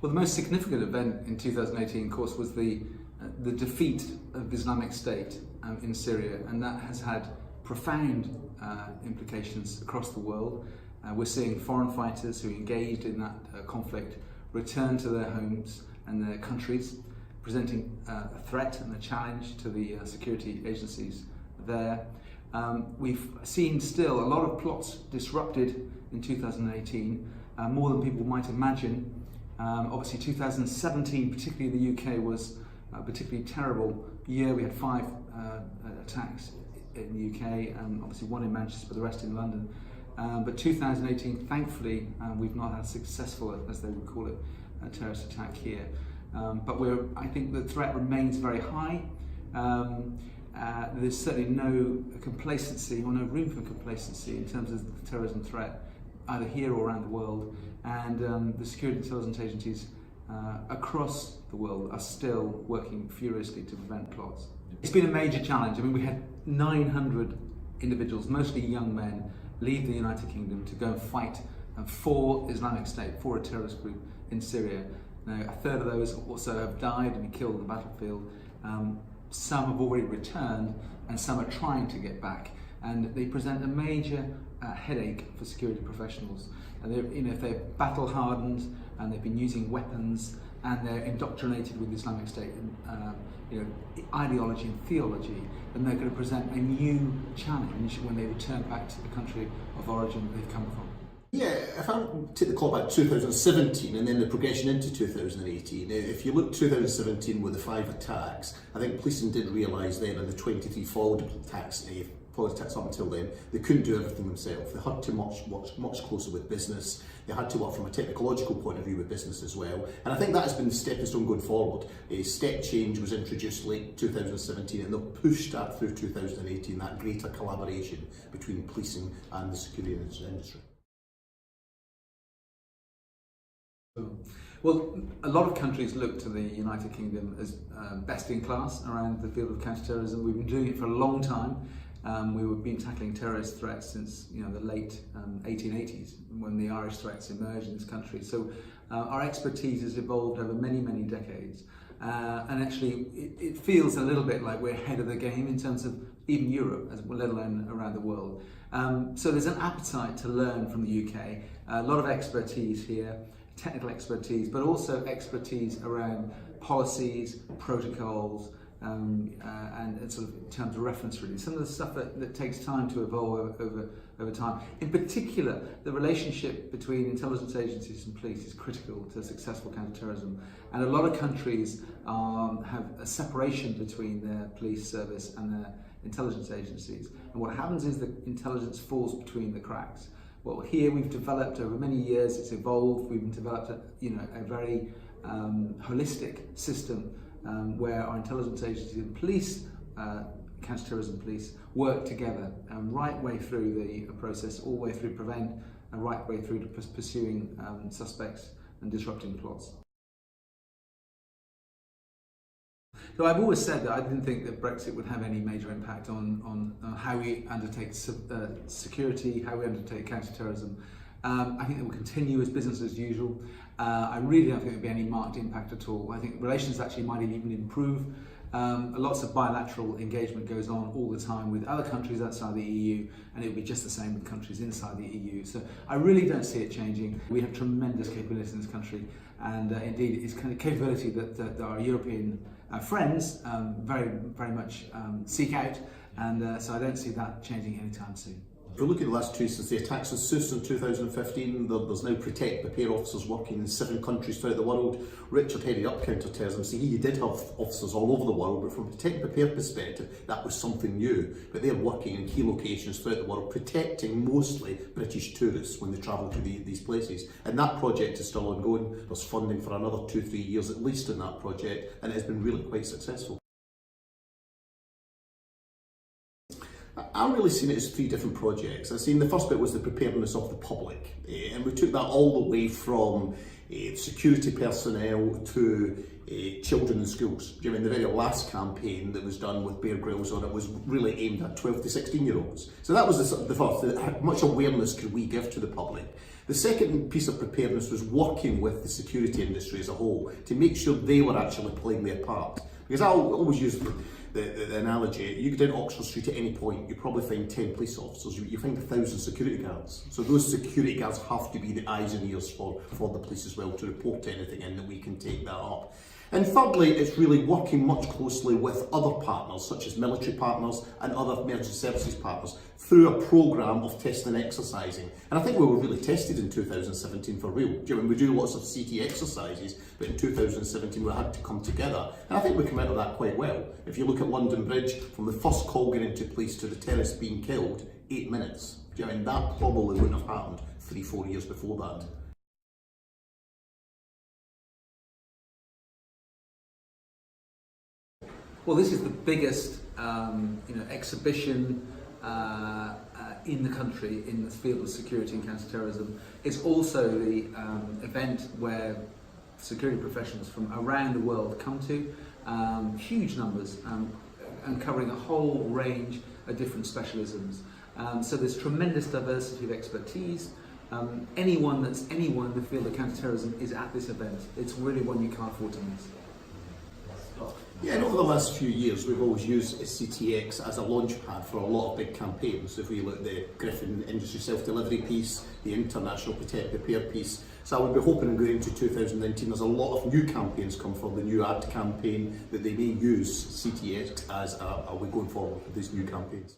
Well, the most significant event in 2018, of course, was the defeat of the Islamic State in Syria, and that has had profound implications across the world. We're seeing foreign fighters who engaged in that conflict return to their homes and their countries, presenting a threat and a challenge to the security agencies there. We've seen still a lot of plots disrupted in 2018, more than people might imagine. Obviously 2017, particularly in the UK, was a particularly terrible year. We had 5 attacks in the UK, and obviously 1 in Manchester, but the rest in London. But 2018, thankfully, we've not had a successful, as they would call it, terrorist attack here. But I think the threat remains very high. There's certainly no complacency, or no room for complacency in terms of the terrorism threat, either here or around the world. And the security intelligence agencies across the world are still working furiously to prevent plots. It's been a major challenge. I mean, we had 900 individuals, mostly young men, leave the United Kingdom to go and fight for Islamic State, for a terrorist group in Syria. Now, a third of those also have died and been killed on the battlefield. Some have already returned, and some are trying to get back. And they present a major headache for security professionals. And if they're battle hardened and they've been using weapons and they're indoctrinated with Islamic State ideology and theology, then they're going to present a new challenge when they return back to the country of origin they've come from. Yeah, if I take the clock back to 2017 and then the progression into 2018, if you look 2017 with the 5 attacks, I think policing did realise then, and the 23 followed attacks up until then, they couldn't do everything themselves. They had to work much closer with business. They had to work from a technological point of view with business as well. And I think that has been the stepping stone going forward. A step change was introduced late 2017, and they'll push that through 2018, that greater collaboration between policing and the security industry. Well, a lot of countries look to the United Kingdom as best in class around the field of counter-terrorism. We've been doing it for a long time. We've been tackling terrorist threats since the late 1880s, when the Irish threats emerged in this country. So our expertise has evolved over many, many decades. And actually, it feels a little bit like we're ahead of the game in terms of even Europe, let alone around the world. So there's an appetite to learn from the UK, a lot of expertise here, technical expertise, but also expertise around policies, protocols, and sort of in terms of reference, really. Some of the stuff that takes time to evolve over time. In particular, the relationship between intelligence agencies and police is critical to successful counter-terrorism. And a lot of countries have a separation between their police service and their intelligence agencies. And what happens is that intelligence falls between the cracks. Well, here we've developed over many years, it's evolved, we've developed a very holistic system where our intelligence agencies and police, counter-terrorism police, work together right way through the process, all the way through prevent, and right way through to pursuing suspects and disrupting plots. So I've always said that I didn't think that Brexit would have any major impact on how we undertake security, how we undertake counter-terrorism. I think it will continue as business as usual. I really don't think there'll be any marked impact at all. I think relations actually might even improve. Lots of bilateral engagement goes on all the time with other countries outside the EU, and it'll be just the same with countries inside the EU. So I really don't see it changing. We have tremendous capabilities in this country, and indeed it's kind of capability that our European friends very, very much seek out, and so I don't see that changing anytime soon. If we look at the last 2 since the attacks in Sousse in 2015, there's now protect, prepare officers working in 7 countries throughout the world. Richard headed up counter-terrorism, so he did have officers all over the world, but from a protect and prepare perspective, that was something new. But they're working in key locations throughout the world, protecting mostly British tourists when they travel to these places. And that project is still ongoing. There's funding for another 2-3 years at least in that project, and it has been really quite successful. I'm really seeing it as 3 different projects. I've seen the first bit was the preparedness of the public, and we took that all the way from security personnel to children in schools. I mean, the very last campaign that was done with Bear Grylls on it was really aimed at 12 to 16-year-olds. So that was the first. How much awareness could we give to the public? The second piece of preparedness was working with the security industry as a whole to make sure they were actually playing their part. Because I always use the analogy, you go down Oxford Street at any point, you probably find 10 police officers, you find 1,000 security guards. So those security guards have to be the eyes and ears for the police as well to report anything in that we can take that up. And thirdly, it's really working much closely with other partners, such as military partners and other emergency services partners, through a programme of testing and exercising. And I think we were really tested in 2017 for real. We do lots of CT exercises, but in 2017 we had to come together. And I think we came out of that quite well. If you look at London Bridge, from the first call getting into police to the terrorist being killed, 8 minutes. That probably wouldn't have happened 3-4 years before that. Well, this is the biggest exhibition in the country in the field of security and counter-terrorism. It's also the event where security professionals from around the world come to, huge numbers, and covering a whole range of different specialisms. So there's tremendous diversity of expertise. Anyone in the field of counter-terrorism is at this event. It's really one you can't afford to miss. Yeah, and over the last few years, we've always used SCTX as a launch pad for a lot of big campaigns. If we look at the Griffin Industry Self-Delivery piece, the International Protect Prepare piece. So I would be hoping going into 2019, there's a lot of new campaigns come for the new ad campaign that they may use CTX as are we going forward with these new campaigns.